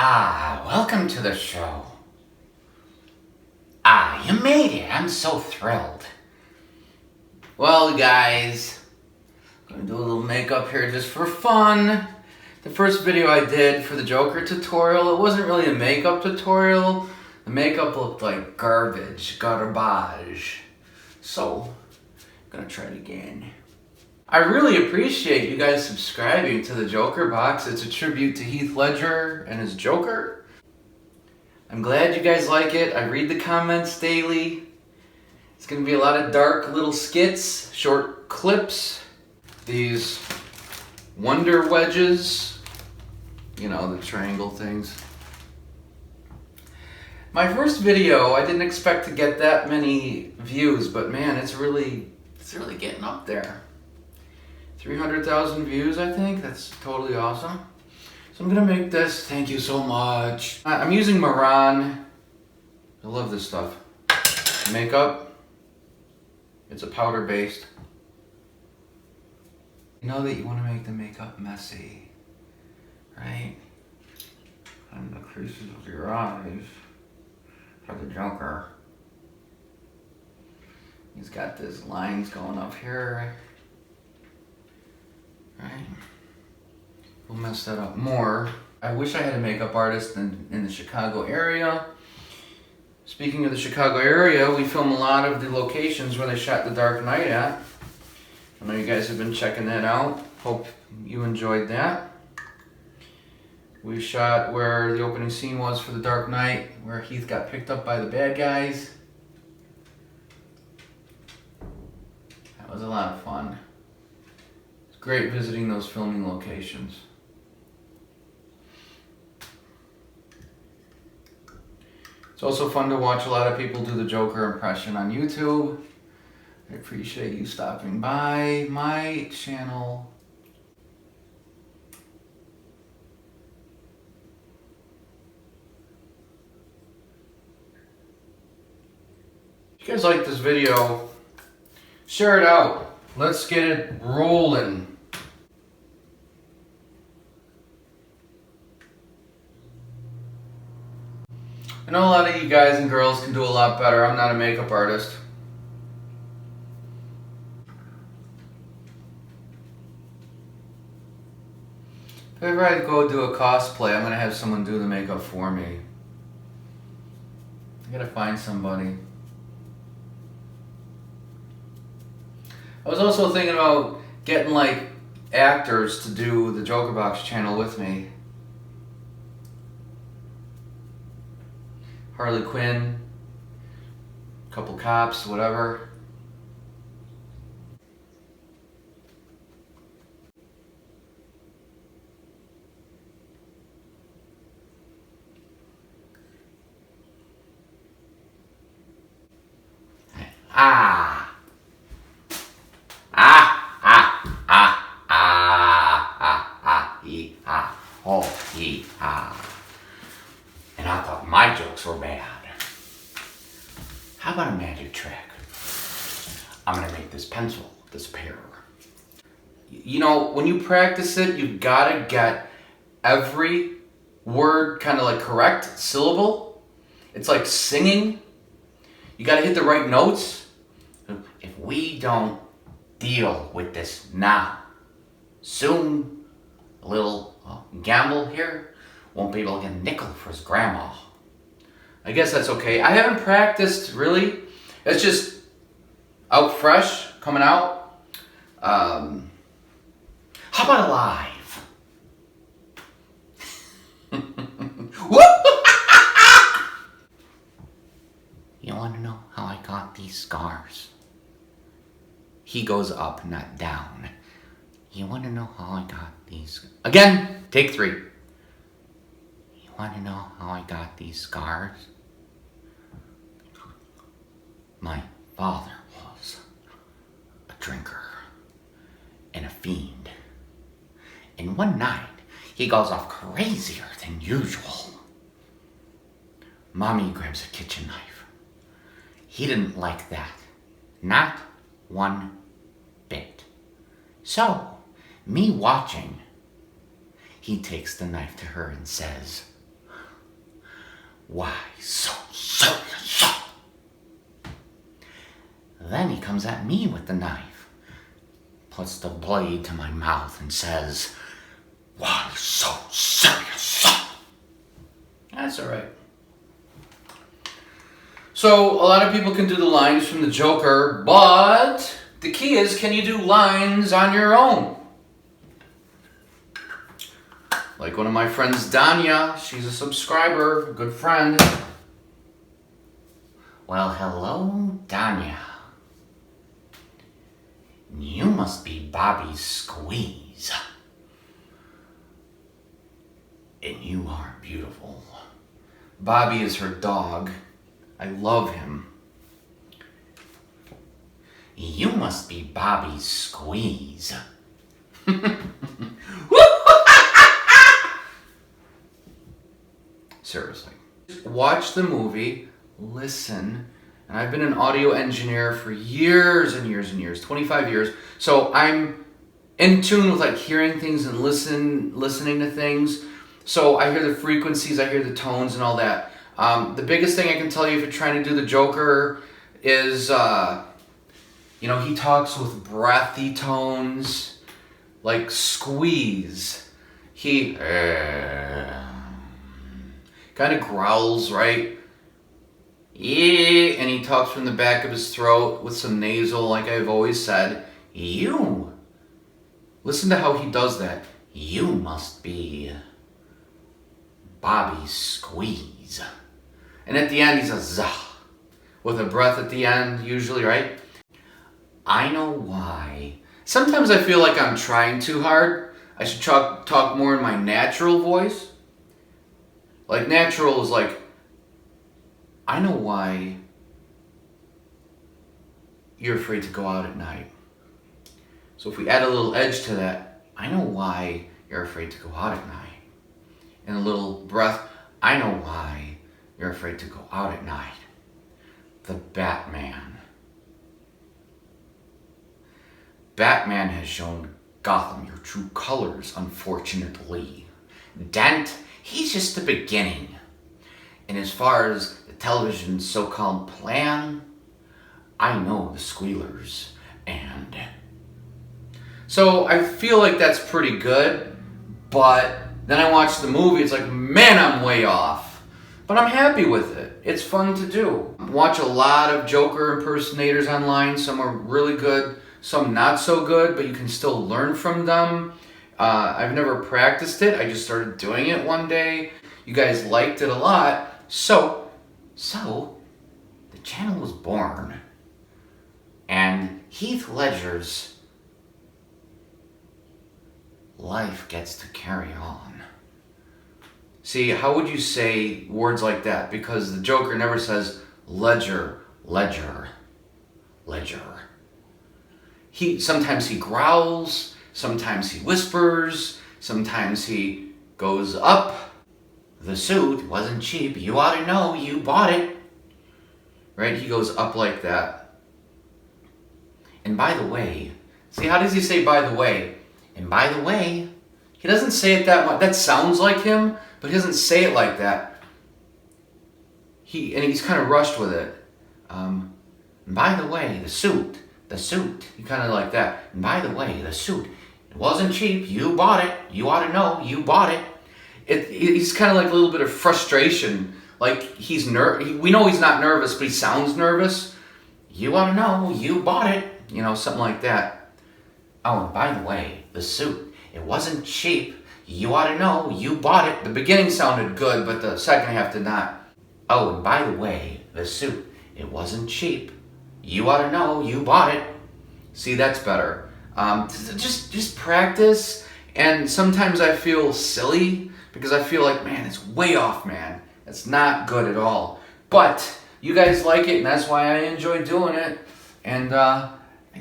Welcome to the show. You made it. I'm so thrilled. Well, guys, I'm gonna do a little makeup here just for fun. The first video I did for the Joker tutorial, it wasn't really a makeup tutorial. The makeup looked like garbage. So, I'm gonna try it again. I really appreciate you guys subscribing to the Joker box. It's a tribute to Heath Ledger and his Joker. I'm glad you guys like it. I read the comments daily. It's gonna be a lot of dark little skits, short clips, these wonder wedges, you know, the triangle things. My first video, I didn't expect to get that many views, but man, it's really getting up there. 300,000 views, I think. That's totally awesome. So I'm gonna make this. Thank you so much. I'm using Mehron. I love this stuff. Makeup. It's a powder based. You know that you want to make the makeup messy, right? And the creases of your eyes for the Joker. He's got these lines going up here. Right. We'll mess that up more. I wish I had a makeup artist in the Chicago area. Speaking of the Chicago area, we film a lot of the locations where they shot The Dark Knight at. I know you guys have been checking that out. Hope you enjoyed that. We shot where the opening scene was for The Dark Knight, where Heath got picked up by the bad guys. That was a lot of fun. It's great visiting those filming locations. It's also fun to watch a lot of people do the Joker impression on YouTube. I appreciate you stopping by my channel. If you guys like this video, share it out. Let's get it rolling. I know a lot of you guys and girls can do a lot better. I'm not a makeup artist. If ever I go do a cosplay, I'm going to have someone do the makeup for me. I gotta find somebody. I was also thinking about getting like actors to do the Joker Box channel with me. Harley Quinn, a couple cops, whatever. And I thought my jokes were bad. How about a magic trick? I'm gonna make this pencil disappear. You know, when you practice it, you've gotta get every word kind of like correct syllable. It's like singing. You gotta hit the right notes. If we don't deal with this now, soon a little gamble here won't be able to get a nickel for his grandma. I guess that's okay. I haven't practiced really. It's just out fresh, coming out. How about alive? You want to know how I got these scars? He goes up, not down. You want to know how I got these? Again, take 3. You want to know how I got these scars? My father was a drinker and a fiend. And one night, he goes off crazier than usual. Mommy grabs a kitchen knife. He didn't like that. Not one bit. So, me watching, he takes the knife to her and says, Why so serious? Then he comes at me with the knife, puts the blade to my mouth and says, why so serious? That's alright. So, a lot of people can do the lines from the Joker, but the key is, can you do lines on your own? Like one of my friends, Danya, she's a subscriber, a good friend. Well, hello, Danya. You must be Bobby's squeeze. And you are beautiful. Bobby is her dog. I love him. You must be Bobby's squeeze. Seriously. Watch the movie, listen, and I've been an audio engineer for years and years and years, 25 years, so I'm in tune with like hearing things and listening to things. So I hear the frequencies, I hear the tones and all that. The biggest thing I can tell you if you're trying to do the Joker is, he talks with breathy tones, like squeeze. He kind of growls, right? Yeah, and he talks from the back of his throat with some nasal, like I've always said. You. Listen to how he does that. You must be Bobby's squeeze. And at the end he says, zah, with a breath at the end, usually, right? I know why. Sometimes I feel like I'm trying too hard. I should talk more in my natural voice. Like natural is like, I know why you're afraid to go out at night. So if we add a little edge to that, I know why you're afraid to go out at night. And a little breath, I know why you're afraid to go out at night. The Batman. Batman has shown Gotham your true colors, unfortunately. Dent, he's just the beginning. And as far as the television's so-called plan, I know the squealers. And so I feel like that's pretty good, but then I watch the movie, it's like, man, I'm way off. But I'm happy with it. It's fun to do. Watch a lot of Joker impersonators online. Some are really good, some not so good, but you can still learn from them. I've never practiced it. I just started doing it one day. You guys liked it a lot. So the channel was born. And Heath Ledger's life gets to carry on. See, how would you say words like that? Because the Joker never says Ledger, Ledger, Ledger. Sometimes he growls, sometimes he whispers, sometimes he goes up. The suit wasn't cheap, you ought to know, you bought it. Right? He goes up like that. And by the way, see, how does he say by the way? And by the way, he doesn't say it that much. That sounds like him, but he doesn't say it like that. He's kind of rushed with it. And by the way, the suit. He kind of like that. And by the way, the suit. It wasn't cheap. You bought it. You ought to know. You bought it. He's kind of like a little bit of frustration. Like he's we know he's not nervous, but he sounds nervous. You ought to know. You bought it. Something like that. Oh, and by the way, the suit. It wasn't cheap. You ought to know. You bought it. The beginning sounded good, but the second half did not. Oh, and by the way, the suit. It wasn't cheap. You ought to know. You bought it. See, that's better. Just practice. And sometimes I feel silly because I feel like, man, it's way off, man. It's not good at all. But you guys like it, and that's why I enjoy doing it. And I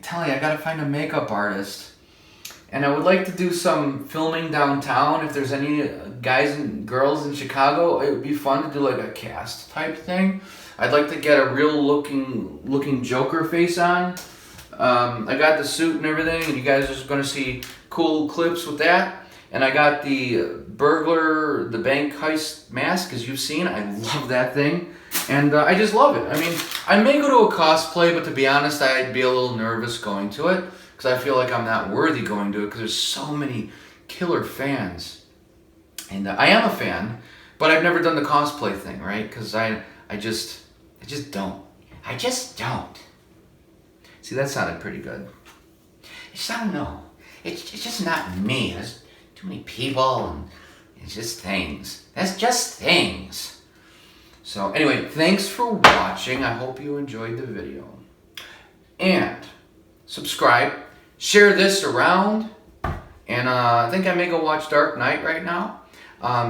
tell you, I gotta find a makeup artist. And I would like to do some filming downtown. If there's any guys and girls in Chicago, it would be fun to do like a cast type thing. I'd like to get a real looking Joker face on. I got the suit and everything, and you guys are just going to see cool clips with that. And I got the burglar, the bank heist mask, as you've seen. I love that thing. And I just love it. I mean, I may go to a cosplay, but to be honest, I'd be a little nervous going to it. Because I feel like I'm not worthy going to it, because there's so many killer fans. And I am a fan, but I've never done the cosplay thing, right? Because I just don't. I just don't. See, that sounded pretty good. I don't know. It's just not me. There's too many people, and it's just things. That's just things. So anyway, thanks for watching. I hope you enjoyed the video. And subscribe, share this around, and I think I may go watch Dark Knight right now.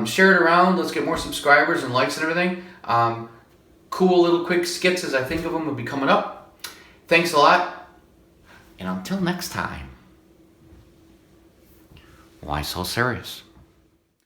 Share it around. Let's get more subscribers and likes and everything. Cool little quick skits as I think of them will be coming up. Thanks a lot. And until next time, why so serious?